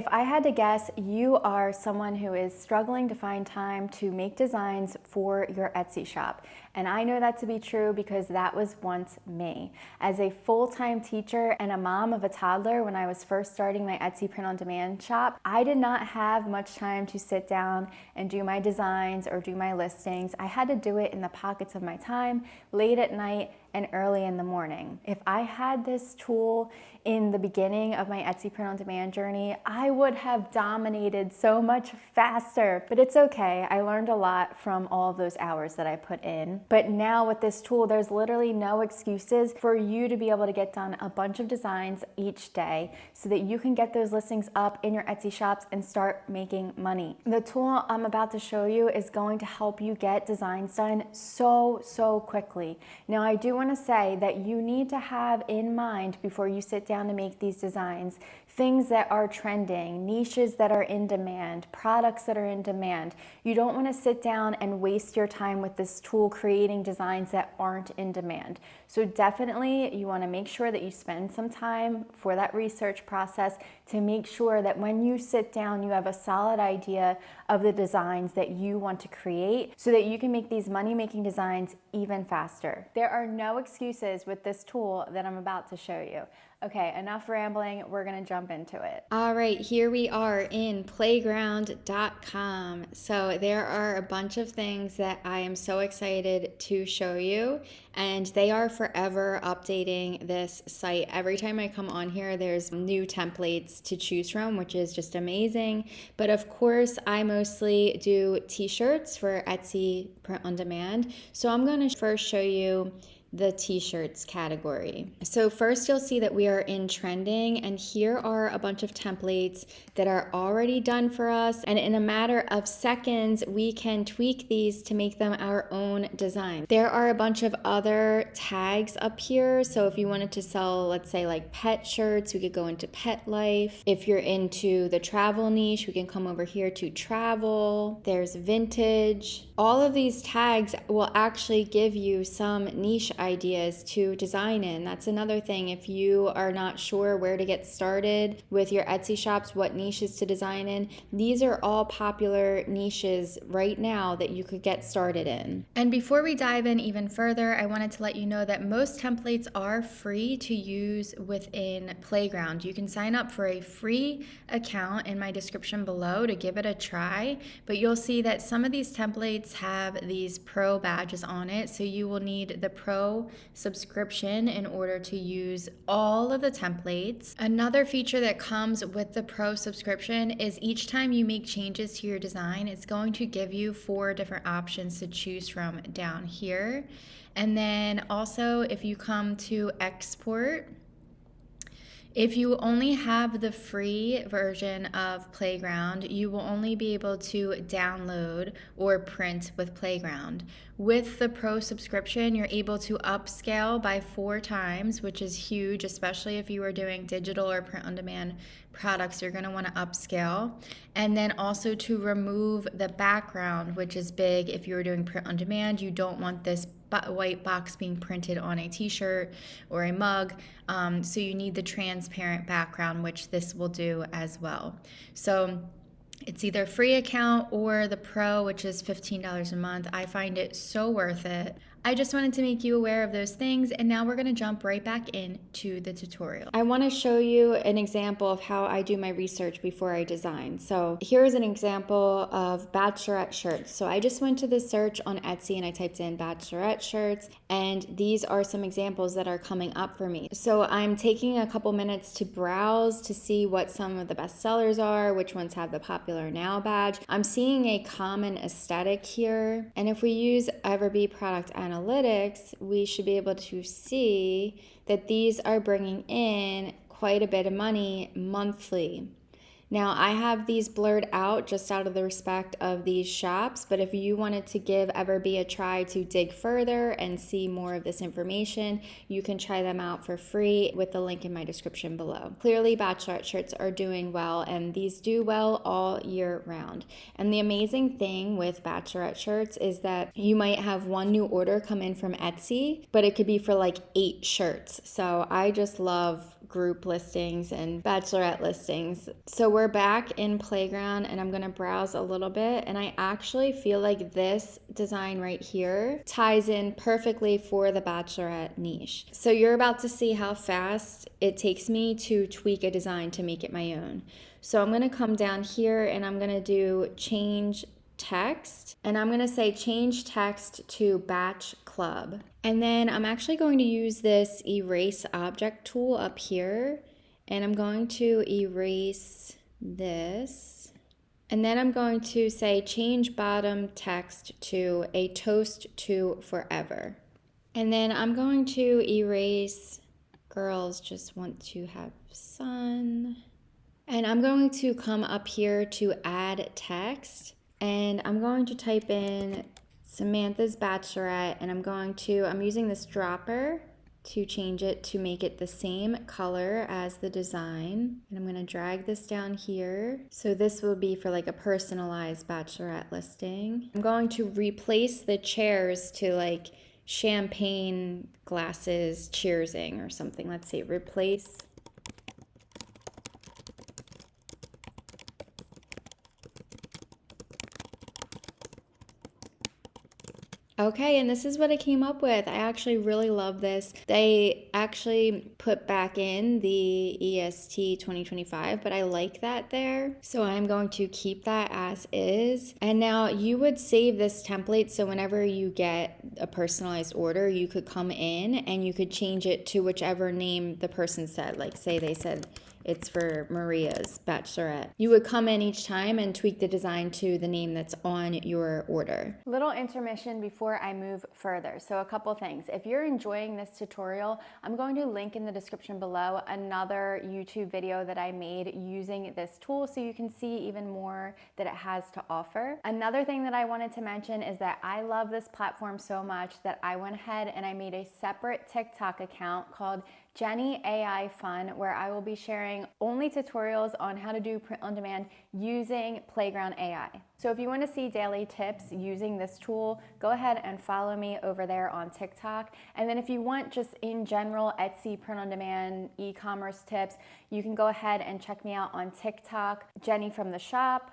If I had to guess, you are someone who is struggling to find time to make designs for your Etsy shop. And I know that to be true because that was once me. As a full-time teacher and a mom of a toddler when I was first starting my Etsy print-on-demand shop, I did not have much time to sit down and do my designs or do my listings. I had to do it in the pockets of my time, late at night and early in the morning. If I had this tool in the beginning of my Etsy print-on-demand journey, I would have dominated so much faster. But it's okay, I learned a lot from all of those hours that I put in. But now with this tool, there's literally no excuses for you to be able to get done a bunch of designs each day so that you can get those listings up in your Etsy shops and start making money. The tool I'm about to show you is going to help you get designs done so quickly. Now, I do want to say that you need to have in mind before you sit down to make these designs things that are trending, niches that are in demand, products that are in demand. You don't want to sit down and waste your time with this tool creating designs that aren't in demand. So definitely you want to make sure that you spend some time for that research process to make sure that when you sit down, you have a solid idea of the designs that you want to create so that you can make these money-making designs even faster. There are no excuses with this tool that I'm about to show you. Okay, enough rambling, we're gonna jump into it. All right, here we are in playground.com. So there are a bunch of things that I am so excited to show you, and they are forever updating this site. Every time I come on here, there's new templates to choose from, which is just amazing. But of course, I mostly do t-shirts for Etsy print on demand. So I'm gonna first show you the t-shirts category. So first you'll see that we are in trending, and here are a bunch of templates that are already done for us, and in a matter of seconds we can tweak these to make them our own design. There are a bunch of other tags up here, so if you wanted to sell, let's say like pet shirts, we could go into pet life. If you're into the travel niche, we can come over here to travel. There's vintage. All of these tags will actually give you some niche ideas to design in. That's another thing. If you are not sure where to get started with your Etsy shops, what niches to design in, these are all popular niches right now that you could get started in. And before we dive in even further, I wanted to let you know that most templates are free to use within Playground. You can sign up for a free account in my description below to give it a try, but you'll see that some of these templates have these pro badges on it, so you will need the pro subscription in order to use all of the templates. Another feature that comes with the pro subscription is each time you make changes to your design, it's going to give you 4 different options to choose from down here. And then also if you come to export, if you only have the free version of Playground, you will only be able to download or print with Playground. With the Pro subscription, you're able to upscale by 4 times, which is huge, especially if you are doing digital or print-on-demand products, you're going to want to upscale. And then also to remove the background, which is big if you're doing print-on-demand. You don't want this white box being printed on a t-shirt or a mug, so you need the transparent background, which this will do as well. So it's either free account or the pro, which is $15 a month. I find it so worth it. I just wanted to make you aware of those things, and now we're going to jump right back into the tutorial. I want to show you an example of how I do my research before I design. So here's an example of bachelorette shirts. So I just went to the search on Etsy and I typed in bachelorette shirts, and these are some examples that are coming up for me. So I'm taking a couple minutes to browse to see what some of the best sellers are, which ones have the popular now badge. I'm seeing a common aesthetic here, and if we use EVERBEE product analytics, we should be able to see that these are bringing in quite a bit of money monthly. Now, I have these blurred out just out of the respect of these shops, but if you wanted to give EVERBEE a try to dig further and see more of this information, you can try them out for free with the link in my description below. Clearly, bachelorette shirts are doing well, and these do well all year round. And the amazing thing with bachelorette shirts is that you might have one new order come in from Etsy, but it could be for like 8 shirts. So I just love group listings and bachelorette listings. So we're we're back in Playground and I'm gonna browse a little bit, and I actually feel like this design right here ties in perfectly for the bachelorette niche. So you're about to see how fast it takes me to tweak a design to make it my own. So I'm gonna come down here and I'm gonna do change text, and I'm gonna say change text to batch club. And then I'm actually going to use this erase object tool up here, and I'm going to erase this. And then I'm going to say change bottom text to a toast to forever. And then I'm going to erase girls just want to have sun. And I'm going to come up here to add text, and I'm going to type in Samantha's Bachelorette, and I'm using this dropper to change it to make it the same color as the design. And I'm gonna drag this down here. So this will be for like a personalized bachelorette listing. I'm going to replace the chairs to like champagne glasses cheersing or something. Let's see, replace. Okay, and this is what I came up with. I actually really love this. They actually put back in the EST 2025, but I like that there. So I'm going to keep that as is. And now you would save this template, so whenever you get a personalized order, you could come in and you could change it to whichever name the person said. Like say they said it's for Maria's Bachelorette. You would come in each time and tweak the design to the name that's on your order. Little intermission before I move further. So a couple things. If you're enjoying this tutorial, I'm going to link in the description below another YouTube video that I made using this tool so you can see even more that it has to offer. Another thing that I wanted to mention is that I love this platform so much that I went ahead and I made a separate TikTok account called Jenny AI Fun, where I will be sharing only tutorials on how to do print on demand using Playground AI. So if you want to see daily tips using this tool, go ahead and follow me over there on TikTok. And then if you want just in general Etsy print on demand e-commerce tips, you can go ahead and check me out on TikTok, Jenny from the Shop,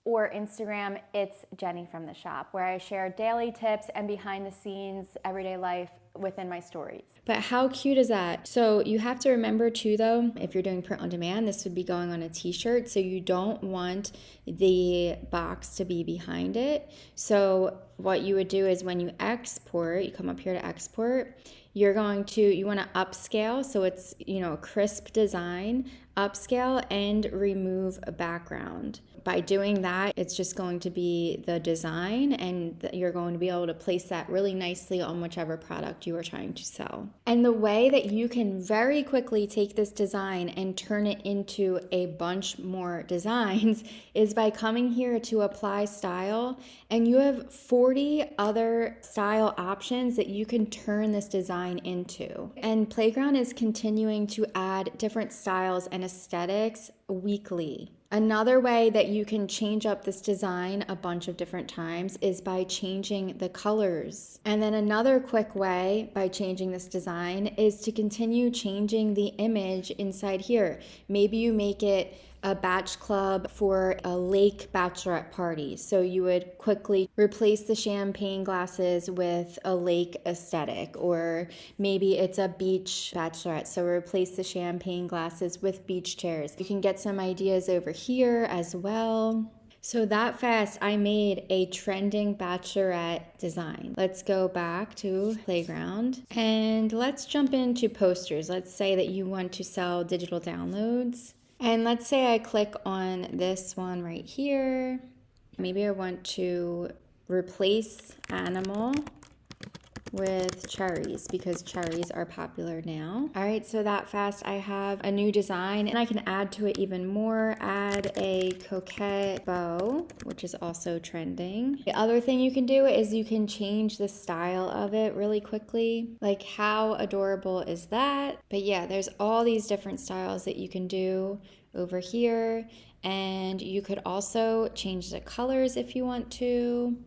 or Instagram, it's Jenny from the Shop, where I share daily tips and behind the scenes everyday life within my stories. But how cute is that? So you have to remember too though, if you're doing print on demand, this would be going on a t-shirt, so you don't want the box to be behind it. So what you would do is when you export, you come up here to export, you want to upscale, so it's, a crisp design, upscale and remove a background. By doing that, it's just going to be the design, and you're going to be able to place that really nicely on whichever product you are trying to sell. And the way that you can very quickly take this design and turn it into a bunch more designs is by coming here to apply style, and you have 40 other style options that you can turn this design into. And Playground is continuing to add different styles and aesthetics weekly. Another way that you can change up this design a bunch of different times is by changing the colors. And then another quick way by changing this design is to continue changing the image inside here. Maybe you make it a batch club for a lake bachelorette party. So you would quickly replace the champagne glasses with a lake aesthetic, or maybe it's a beach bachelorette. So replace the champagne glasses with beach chairs. You can get some ideas over here as well. So that fast, I made a trending bachelorette design. Let's go back to Playground and let's jump into posters. Let's say that you want to sell digital downloads. And let's say I click on this one right here. Maybe I want to replace animal with cherries because cherries are popular now. All right, so that fast I have a new design, and I can add to it even more. Add a coquette bow, which is also trending. The other thing you can do is you can change the style of it really quickly. Like, how adorable is that? But yeah, there's all these different styles that you can do over here, and you could also change the colors if you want to.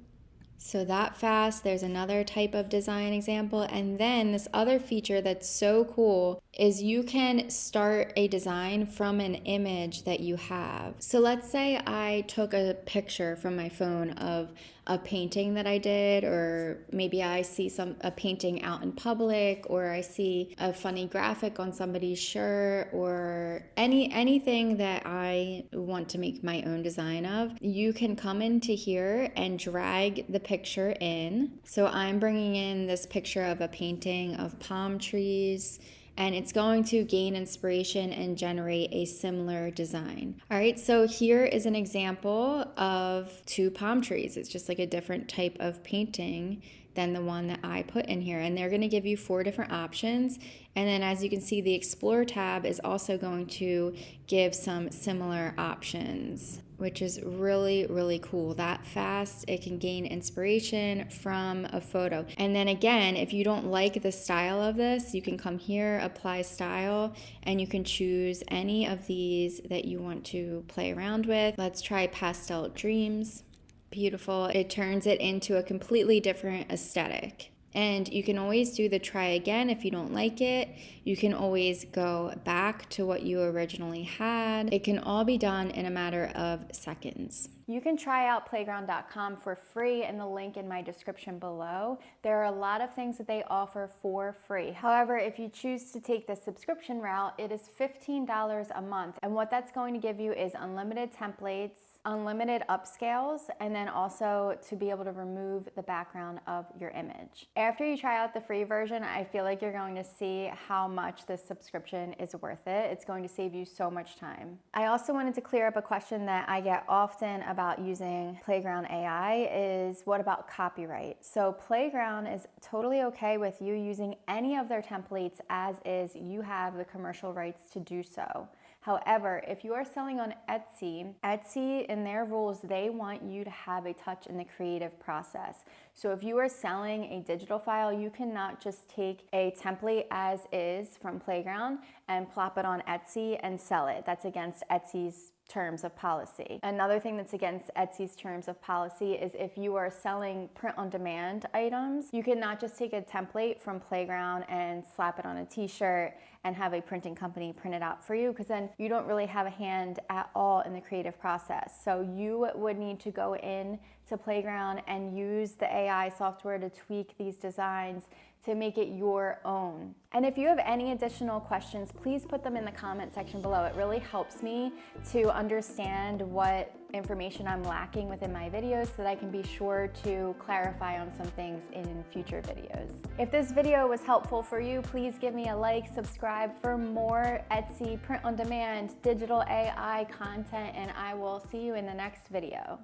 So that fast. There's another type of design example. And then this other feature that's so cool is you can start a design from an image that you have. So let's say I took a picture from my phone of a painting that I did, or maybe I see a painting out in public, or I see a funny graphic on somebody's shirt, or anything that I want to make my own design of. You can come into here and drag the picture in. So I'm bringing in this picture of a painting of palm trees, and it's going to gain inspiration and generate a similar design. All right, so here is an example of 2 palm trees. It's just like a different type of painting than the one that I put in here. And they're gonna give you 4 different options. And then as you can see, the Explore tab is also going to give some similar options, which is really, really cool. That fast, it can gain inspiration from a photo. And then again, if you don't like the style of this, you can come here, apply style, and you can choose any of these that you want to play around with. Let's try Pastel Dreams. Beautiful. It turns it into a completely different aesthetic. And you can always do the try again if you don't like it. You can always go back to what you originally had. It can all be done in a matter of seconds. You can try out playground.com for free in the link in my description below. There are a lot of things that they offer for free. However, if you choose to take the subscription route, it is $15 a month. And what that's going to give you is unlimited templates, unlimited upscales, and then also to be able to remove the background of your image. After you try out the free version, I feel like you're going to see how much this subscription is worth it. It's going to save you so much time. I also wanted to clear up a question that I get often about using Playground AI is, what about copyright? So Playground is totally okay with you using any of their templates as is. You have the commercial rights to do so. However, if you are selling on Etsy in their rules, they want you to have a touch in the creative process. So if you are selling a digital file, you cannot just take a template as is from Playground and plop it on Etsy and sell it. That's against Etsy's terms of policy. Another thing that's against Etsy's terms of policy is if you are selling print-on-demand items, you cannot just take a template from Playground and slap it on a t-shirt and have a printing company print it out for you, because then you don't really have a hand at all in the creative process. So you would need to go in to Playground and use the AI software to tweak these designs to make it your own. And if you have any additional questions, please put them in the comment section below. It really helps me to understand what information I'm lacking within my videos so that I can be sure to clarify on some things in future videos. If this video was helpful for you, please give me a like, subscribe for more Etsy print-on-demand digital AI content, and I will see you in the next video.